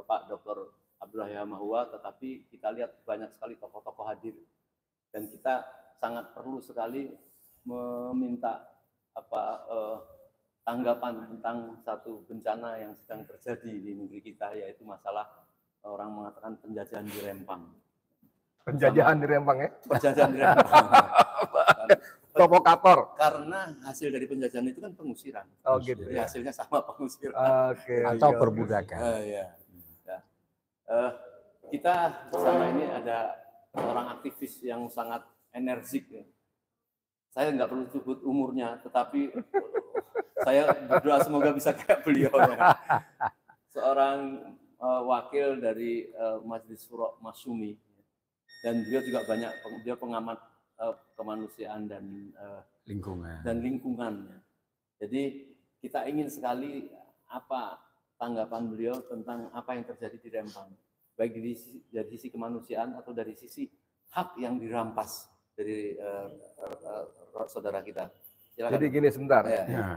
Pak Dr. Abdullah Yahya, tetapi kita lihat banyak sekali tokoh-tokoh hadir dan kita sangat perlu sekali meminta tanggapan tentang satu bencana yang sedang terjadi di negeri kita, yaitu masalah orang mengatakan penjajahan di Rempang. Penjajahan di Rempang ya? Penjajahan di Rempang. Provokator. Karena hasil dari penjajahan itu kan pengusiran. Oh gitu. Jadi hasilnya sama pengusiran. Oke. Atau perbudakan. Kita bersama ini ada seorang aktivis yang sangat energik. Ya. Saya nggak perlu sebut umurnya, tetapi saya berdoa semoga bisa kayak beliau. Ya. Seorang wakil dari Majelis Syuro Masyumi, dan beliau juga dia pengamat kemanusiaan dan lingkungan. Jadi kita ingin sekali apa tanggapan beliau tentang apa yang terjadi di Rempang, baik dari sisi kemanusiaan atau dari sisi hak yang dirampas dari saudara kita. Silakan. Jadi gini sebentar.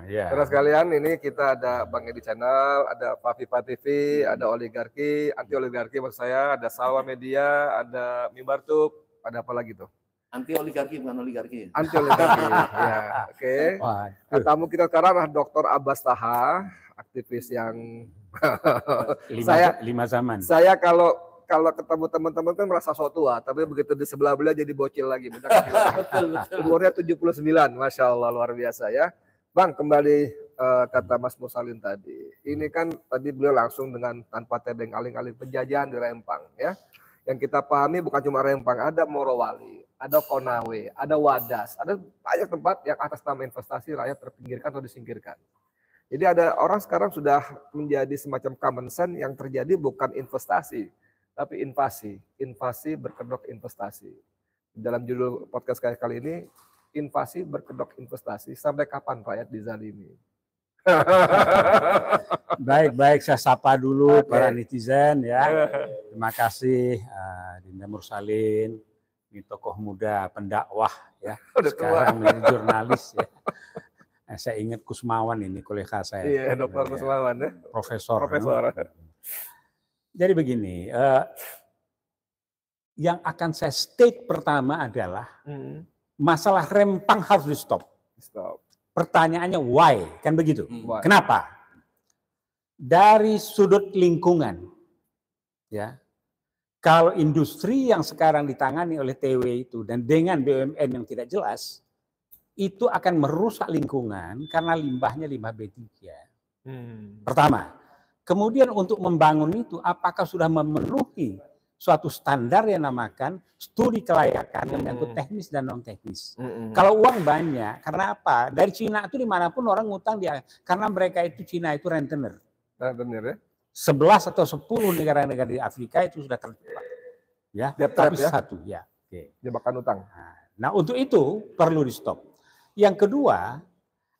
Terus sekalian, ini kita ada Bang Edi Channel, ada Pak Viva TV, ada oligarki, anti oligarki maksud saya, ada Salwa Media, ada Mimbar Tube, ada apa lagi tuh? Anti oligarki bukan oligarki. Anti oligarki. Ya, oke. Tamu kita sekarang adalah Dr. Abbas Taha, aktivis yang lima zaman. Saya kalau ketemu teman-teman kan merasa so tua, tapi begitu di sebelah beliau jadi bocil lagi. Umurnya 79, Masya Allah, luar biasa ya. Bang, kembali kata Mas Mursalin tadi. Ini kan tadi beliau langsung dengan tanpa tebeng aling-aling penjajahan di Rempang ya. Yang kita pahami bukan cuma Rempang, ada Morowali, ada Konawe, ada Wadas, ada banyak tempat yang atas nama investasi rakyat terpinggirkan atau disingkirkan. Jadi ada orang sekarang sudah menjadi semacam common sense yang terjadi bukan investasi, tapi invasi berkedok investasi. Dalam judul podcast kali ini, invasi berkedok investasi, sampai kapan rakyat dizalimi? Baik, saya sapa dulu para netizen ya. Terima kasih Dinda Mursalin, ini tokoh muda pendakwah ya. Sekarang menjadi jurnalis ya. Saya ingat Kusmawan ini kolega saya. Iya, Dr. Kusmawan ya. Profesor. Jadi begini, yang akan saya state pertama adalah masalah Rempang harus di stop. Pertanyaannya why, kan begitu? Why? Kenapa? Dari sudut lingkungan, ya. Kalau industri yang sekarang ditangani oleh TW itu dan dengan BUMN yang tidak jelas, itu akan merusak lingkungan karena limbahnya limbah B3. Pertama. Kemudian untuk membangun itu, apakah sudah memenuhi suatu standar yang namakan studi kelayakan yang menyangkut teknis dan non teknis. Kalau uang banyak, karena apa? Dari Cina itu dimanapun orang ngutang dia, karena mereka itu Cina itu rentenir. Rentenir ya? 11 atau 10 negara-negara di Afrika itu sudah terjebak. Ya, tapi ya? Satu ya. Jebakan utang. Nah, untuk itu perlu di stop. Yang kedua,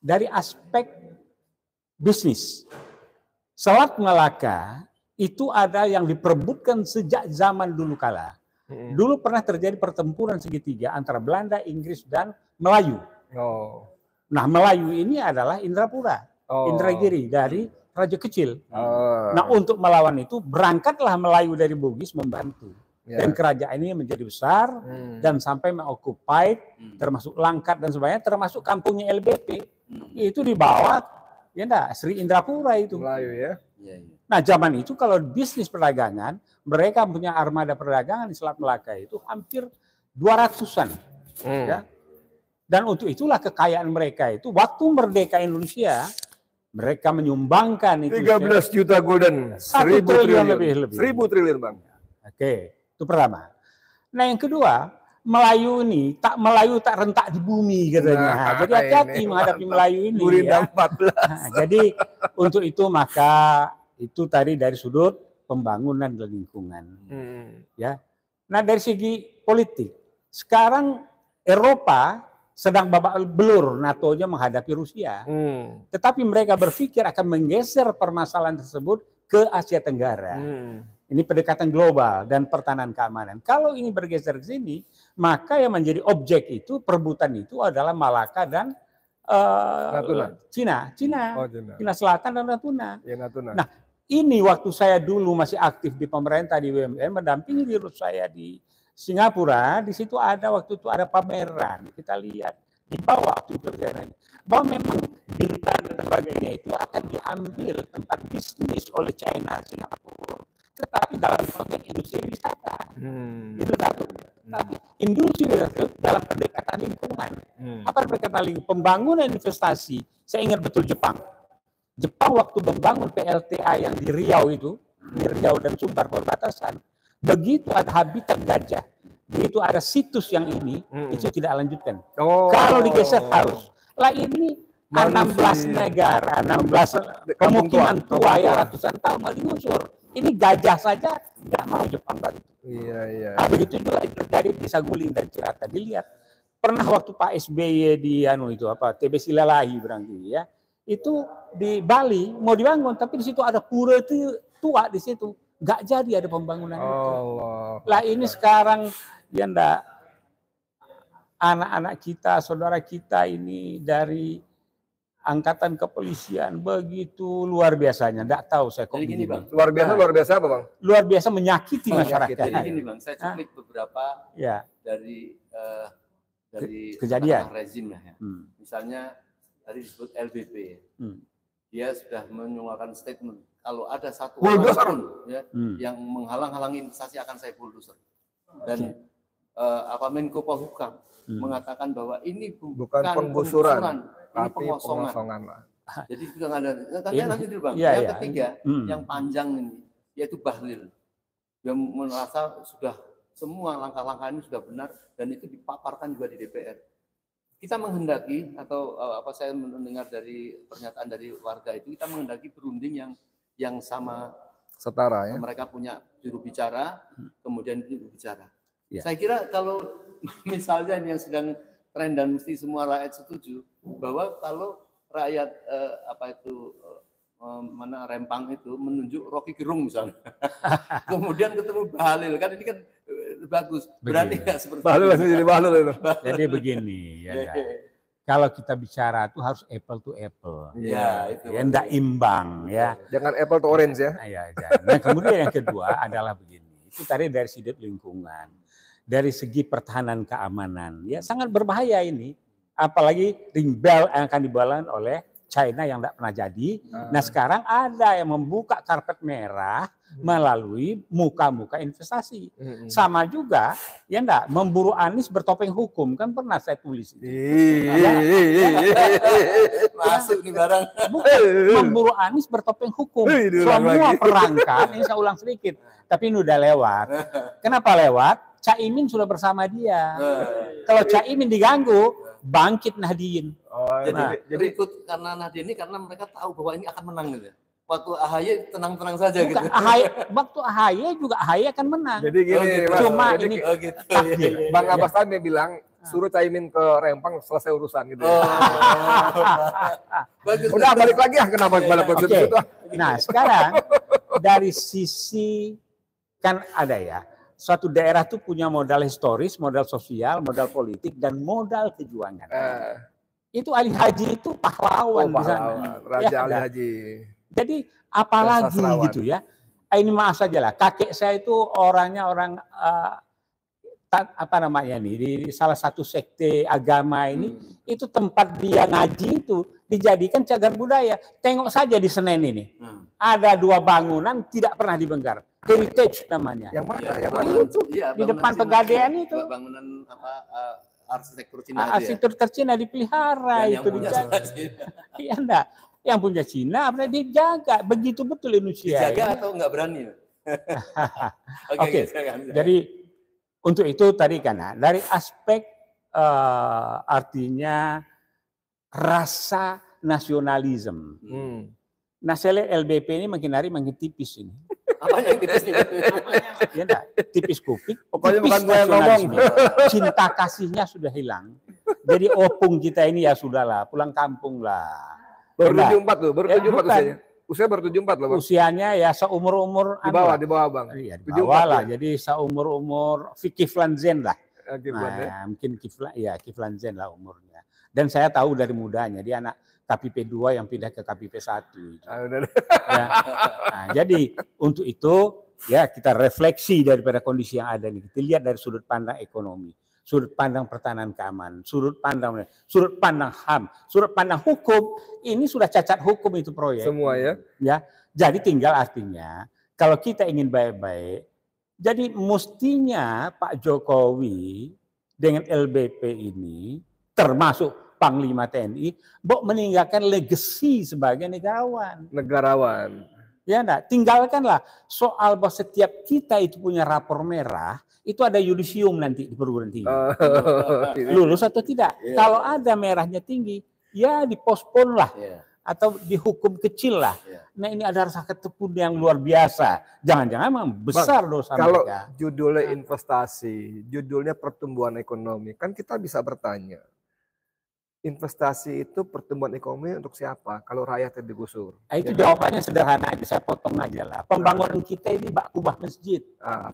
dari aspek bisnis. Selat Malaka itu ada yang diperebutkan sejak zaman dulu kala. Dulu pernah terjadi pertempuran segitiga antara Belanda, Inggris, dan Melayu. Nah, Melayu ini adalah Indrapura, Indragiri dari Raja Kecil. Nah, untuk melawan itu berangkatlah Melayu dari Bugis membantu. Dan kerajaan ini menjadi besar dan sampai mengokupai termasuk Langkat dan sebagainya, termasuk kampungnya LBP. Itu di bawah Sri Indrapura itu. Melayu ya. Nah, zaman itu kalau bisnis perdagangan, mereka punya armada perdagangan di Selat Melaka itu hampir 200-an. Ya. Dan untuk itulah kekayaan mereka itu waktu merdeka Indonesia, mereka menyumbangkan itu 13 juta golden, 1 triliun lebih. 1000 triliun, Bang. Oke, itu pertama. Nah, yang kedua, Melayu tak rentak di bumi katanya. Nah, jadi hati-hati menghadapi Melayu ini. Ya. 14. Nah, jadi untuk itu maka itu tadi dari sudut pembangunan dan lingkungan. Ya. Nah, dari segi politik, sekarang Eropa sedang babak belur NATO-nya menghadapi Rusia. Tetapi mereka berpikir akan menggeser permasalahan tersebut ke Asia Tenggara. Ini pendekatan global dan pertahanan keamanan. Kalau ini bergeser ke sini, maka yang menjadi objek itu, perebutan itu adalah Malaka dan Cina Selatan dan Natuna. Ya, Natuna. Nah, Ini waktu saya dulu masih aktif di pemerintah di BUMN, mendampingi dirut saya di Singapura, di situ ada waktu itu ada pameran, kita lihat di bawah waktu itu bahwa memang bintang dan sebagainya itu akan diambil tempat bisnis oleh China, Singapura, tetapi dalam konteks industri wisata. Itu satu. Tapi industri wisata dalam pendekatan lingkungan. Apa pendekatan lingkungan? Pembangunan investasi. Saya ingat betul Jepang waktu membangun PLTA yang di Riau itu, di Riau dan Sumbar perbatasan, begitu ada habitat gajah, begitu ada situs yang ini, itu tidak lanjutkan. Kalau digeser harus. Lah ini 16 negara, 16 pemukiman tua ya ratusan tahun mau digusur. Ini gajah saja nggak mau Jepang tadi. Iya. Nah, begitu juga terjadi di Saguling dan Cirata. Dilihat pernah waktu Pak SBY di TBC Lalahi berarti ya. Itu di Bali mau dibangun, tapi di situ ada pura itu tua di situ, nggak jadi ada pembangunan itu. Lah ini sekarang ya ndak, anak-anak kita, saudara kita ini dari angkatan kepolisian begitu luar biasanya, ndak tahu saya kok gini Bang. Luar biasa apa Bang? Luar biasa menyakiti masyarakat. Jadi gini Bang, saya cuplik beberapa dari kejadian rezim ya. Misalnya tadi disebut LBP, dia sudah menyuarakan statement kalau ada satu orang ya, yang menghalang-halangi investasi akan saya bulldozer. Dan Menko Polhukam mengatakan bahwa ini bukan penggusuran, ini pengosongan. Jadi sudah ada. Nanti dulu Bang. Yang ketiga, yang panjang ini, yaitu Bahlil, yang merasa sudah semua langkah-langkah ini sudah benar dan itu dipaparkan juga di DPR. Kita menghendaki atau saya mendengar dari pernyataan dari warga itu, kita menghendaki berunding yang sama, setara ya. Mereka punya juru bicara, kemudian juru bicara. Saya kira kalau misalnya ini yang sedang tren dan mesti semua rakyat setuju bahwa kalau rakyat Rempang itu menunjuk Rocky Gerung misalnya, kemudian ketemu Bahlil, kan ini kan bagus. Berani nggak seperti Bahlil langsung jadi Bahlil itu. Jadi begini, kalau kita bicara itu harus apple to apple. Ya, itu. Ya, enggak imbang ya. Jangan apple to orange ya. Nah, kemudian yang kedua adalah begini. Itu tadi dari sudut lingkungan, dari segi pertahanan keamanan, ya sangat berbahaya ini. Apalagi ring belt yang akan dibalan oleh China yang tidak pernah jadi. Nah sekarang ada yang membuka karpet merah melalui muka-muka investasi. Sama juga, ya enggak, memburu Anies bertopeng hukum, kan pernah saya tulis. Masuk nih barang. Memburu Anies bertopeng hukum. Semua perangkat, ini saya ulang sedikit, tapi ini udah lewat. Kenapa lewat? Caimin sudah bersama dia. Kalau Caimin diganggu, bangkit Nahdien. Jadi ikut karena Nahdien ini karena mereka tahu bahwa ini akan menang gitu. Waktu AHY tenang-tenang saja. Bukan, gitu. Waktu AHY juga AHY akan menang. Jadi gini, cuma ini Bang Abbas tadi bilang suruh Caimin ke Rempang selesai urusan gitu. Udah balik lagi ya, kenapa balik ke situ? Nah sekarang dari sisi kan ada ya. Suatu daerah itu punya modal historis, modal sosial, modal politik, dan modal kejuangan. Itu Ali Haji itu pahlawan di sana. Raja Ali Haji. Jadi apalagi gitu ya. Ini maaf saja lah. Kakek saya itu orangnya orang di salah satu sekte agama ini, itu tempat dia ngaji itu dijadikan cagar budaya. Tengok saja di Senen ini. Ada 2 bangunan tidak pernah dibongkar. Heritage namanya. Yang mana? Itu di depan Pegadaian itu. Bangunan arsitektur Cina. Arsitektur Cina dipelihara itu dijaga. Iya enggak. Yang punya Cina berarti dijaga. Begitu betul Indonesia. Dijaga atau enggak berani? Oke. Jadi untuk itu tadi kan dari aspek artinya rasa nasionalisme. Nah, saya lihat LBP ini makin hari makin tipis ini. Apanya yang tipis? Ya enggak, tipis kupik. Pokoknya tipis bukan gue yang ngomong. Cinta kasihnya sudah hilang. Jadi opung kita ini ya sudahlah, pulang kampung lah. Baru 74 loh, baru 74 usianya. Usia baru 74 loh, Bang. Usianya ya seumur-umur di bawah Bang. Iya, di bawah lah. Ya? Jadi seumur-umur Kiflan Zen lah. Kiflan, mungkin Kiflan Zen lah umurnya. Dan saya tahu dari mudanya dia anak KPP 2 yang pindah ke KPP 1. Ya. Nah, jadi untuk itu ya kita refleksi daripada kondisi yang ada ini. Kita lihat dari sudut pandang ekonomi, sudut pandang pertahanan keamanan, sudut pandang HAM, sudut pandang hukum. Ini sudah cacat hukum itu proyek. Semua ya. Ya. Jadi tinggal artinya kalau kita ingin baik-baik, jadi mestinya Pak Jokowi dengan LBP ini termasuk Panglima TNI meninggalkan legasi sebagai negarawan. Ya enggak, tinggalkanlah soal bahwa setiap kita itu punya rapor merah, itu ada yudisium nanti di perguruan tinggi. Lulus atau tidak. Kalau ada merahnya tinggi, ya dipospon lah. Atau dihukum kecil lah. Nah ini ada rasa ketepun yang luar biasa. Jangan-jangan memang besar dosa kalau mereka. Judulnya investasi, judulnya pertumbuhan ekonomi, kan kita bisa bertanya. Investasi itu pertumbuhan ekonomi untuk siapa? Kalau rakyatnya digusur. Itu jawabannya sederhana aja, saya potong aja lah. Pembangunan kita ini bak kubah masjid.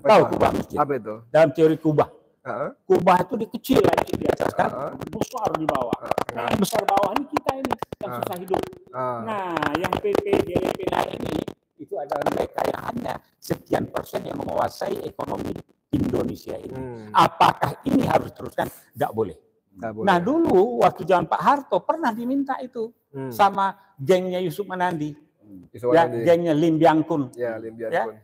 Tahu kubah masjid? Apa itu? Dalam teori kubah. Kubah itu dikecil aja di atas kan, besar di bawah. Nah, yang besar bawah ini kita ini yang susah hidup. Nah, yang PP, DLP ini itu adalah mereka yang hanya sekian persen yang menguasai ekonomi Indonesia ini. Apakah ini harus teruskan? Tidak boleh. Nah dulu waktu zaman Pak Harto pernah diminta itu sama gengnya Yusuf Manandi, gengnya Lim Byang Kun. Ya, Lim Byang Kun.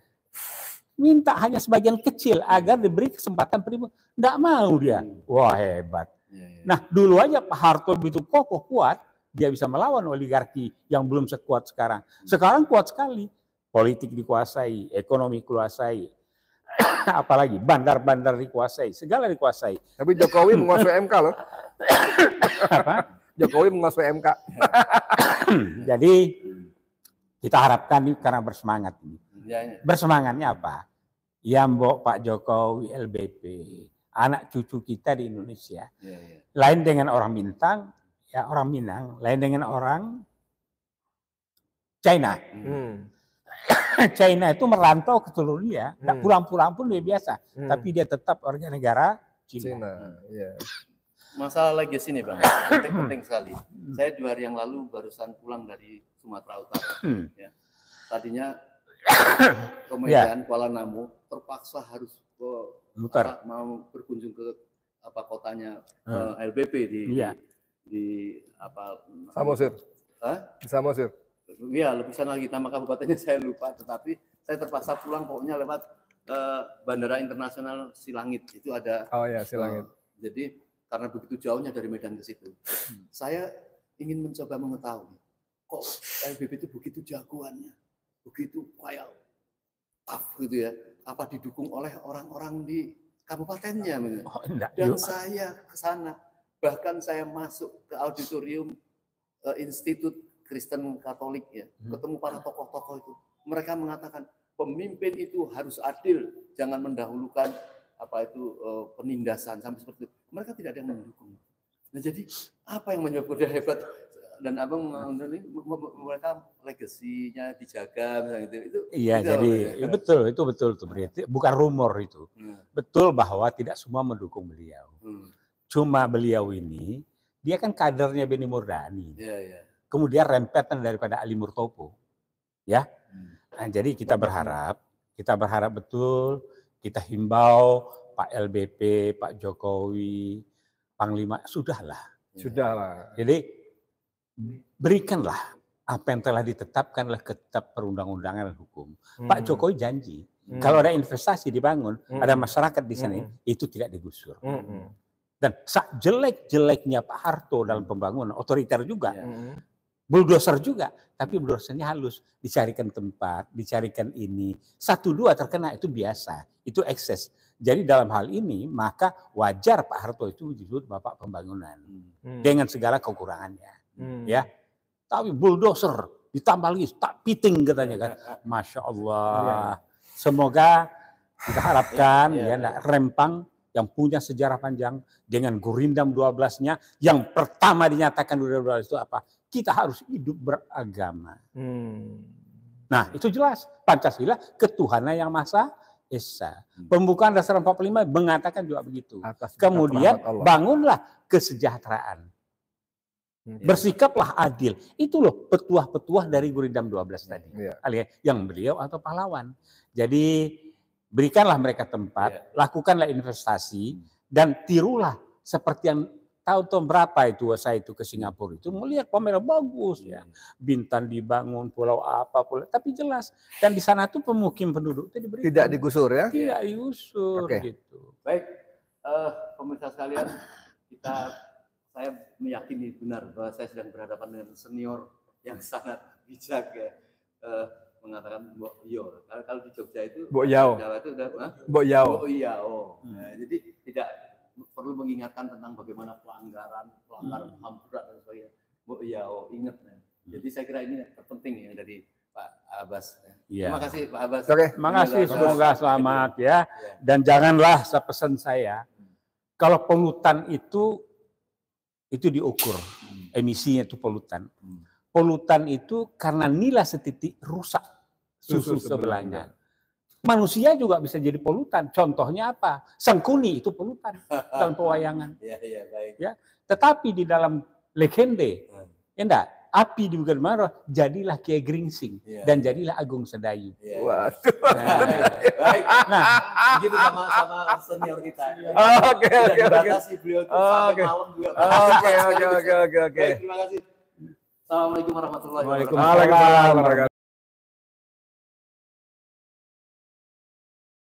Minta hanya sebagian kecil agar diberi kesempatan pribadi. Tidak mau dia. Wah hebat. Nah dulu aja Pak Harto begitu kokoh kuat, dia bisa melawan oligarki yang belum sekuat sekarang. Sekarang kuat sekali. Politik dikuasai, ekonomi dikuasai. Apalagi bandar-bandar dikuasai, segala dikuasai. Tapi Jokowi menguasai MK loh. Apa? Jokowi menguasai MK. Jadi kita harapkan ini karena bersemangat ini. Bersemangatnya apa? Ya mbok Pak Jokowi LBP, anak cucu kita di Indonesia. Lain dengan orang Bintang, ya orang Minang, lain dengan orang China. China itu merantau ke seluruh dunia, nggak pulang-pulang pun dia biasa, tapi dia tetap warga negara Cina. Masalah legacy nih Bang, penting sekali. Saya 2 hari yang lalu barusan pulang dari Sumatera Utara. Ya. Tadinya kemudian Kuala Namu terpaksa harus mau berkunjung ke kotanya LBP di Samosir. Samosir. Iya, lebih sana lagi, nama kabupatennya saya lupa, tetapi saya terpaksa pulang pokoknya lewat Bandara Internasional Silangit. Itu ada. Oh ya, Silangit. Jadi karena begitu jauhnya dari Medan ke situ, saya ingin mencoba mengetahui kok LBP itu begitu jagoannya, begitu kayak tough gitu ya. Apa didukung oleh orang-orang di kabupatennya? Dan saya ke sana, bahkan saya masuk ke auditorium Institut Kristen Katolik ya, ketemu para tokoh-tokoh itu. Mereka mengatakan pemimpin itu harus adil, jangan mendahulukan penindasan sampai seperti itu. Mereka tidak ada yang mendukung. Nah jadi apa yang menyebabkan dia hebat dan abang mereka legasinya dijaga misalnya itu. Iya jadi itu betul tuh berarti bukan rumor itu. Betul bahwa tidak semua mendukung beliau. Cuma beliau ini dia kan kadernya Benny Murdani. Kemudian rempetan daripada Ali Murtopo. Ya. Nah, jadi kita berharap betul, kita himbau Pak LBP, Pak Jokowi, Panglima, sudahlah. Jadi berikanlah apa yang telah ditetapkan oleh Kitab Perundang-undangan dan Hukum. Pak Jokowi janji, kalau ada investasi dibangun, ada masyarakat di sana, itu tidak digusur. Dan jelek-jeleknya Pak Harto dalam pembangunan, otoriter juga, bulldozer juga, tapi bulldozernya halus, dicarikan tempat, dicarikan ini, 1-2 terkena itu biasa, itu ekses. Jadi dalam hal ini maka wajar Pak Harto itu disebut Bapak Pembangunan dengan segala kekurangannya, ya. Tapi bulldozer ditambah lagi tak piting katanya kan, Masya Allah. Semoga kita harapkan Rempang yang punya sejarah panjang dengan Gurindam 12-nya yang pertama dinyatakan 12 itu apa? Kita harus hidup beragama. Nah itu jelas Pancasila ketuhanan yang Maha Esa. Pembukaan dasar 45 mengatakan juga begitu. Kemudian bangunlah kesejahteraan. Bersikaplah adil. Itu loh petuah-petuah dari Gurindam 12 tadi. Yang beliau atau pahlawan. Jadi berikanlah mereka tempat, lakukanlah investasi, dan tirulah seperti yang tahun berapa itu saya itu ke Singapura itu melihat pameran bagus ya. Bintan dibangun, pulau apa, tapi jelas. Dan di sana tuh pemukim penduduk itu diberikan. Tidak digusur ya? Tidak digusur gitu. Baik, pemirsa sekalian, saya meyakini benar bahwa saya sedang berhadapan dengan senior yang sangat bijak ya. Mengatakan Mbok Yo. Kalau di Jogja itu Mbok Yao. Jawa itu udah Mbok Yao. Mbok Yao. Nah, jadi tidak perlu mengingatkan tentang bagaimana pelanggaran HAM berat dan sebagainya. Mbok Yao, ingat ya. Jadi saya kira ini terpenting ya dari Pak Abbas. Ya. Terima kasih Pak Abbas. Terima kasih, semoga selamat ya. Dan janganlah pesan saya, kalau polutan itu diukur, emisinya itu polutan. Polutan itu karena nilai setitik rusak susu sebelahnya. Manusia juga bisa jadi polutan. Contohnya apa? Sengkuni itu polutan dalam pewayangan. Baik. Ya, tetapi di dalam legende, enggak, api di Bukan jadilah Kiai Gringsing dan jadilah Agung Sedayu. Waduh. Baik. Nah, begitu sama senior kita. Oke. Beliau itu sampai malam juga. Oke. Baik, terima kasih. Assalamualaikum warahmatullahi wabarakatuh. Waalaikumsalam warahmatullahi wabarakatuh.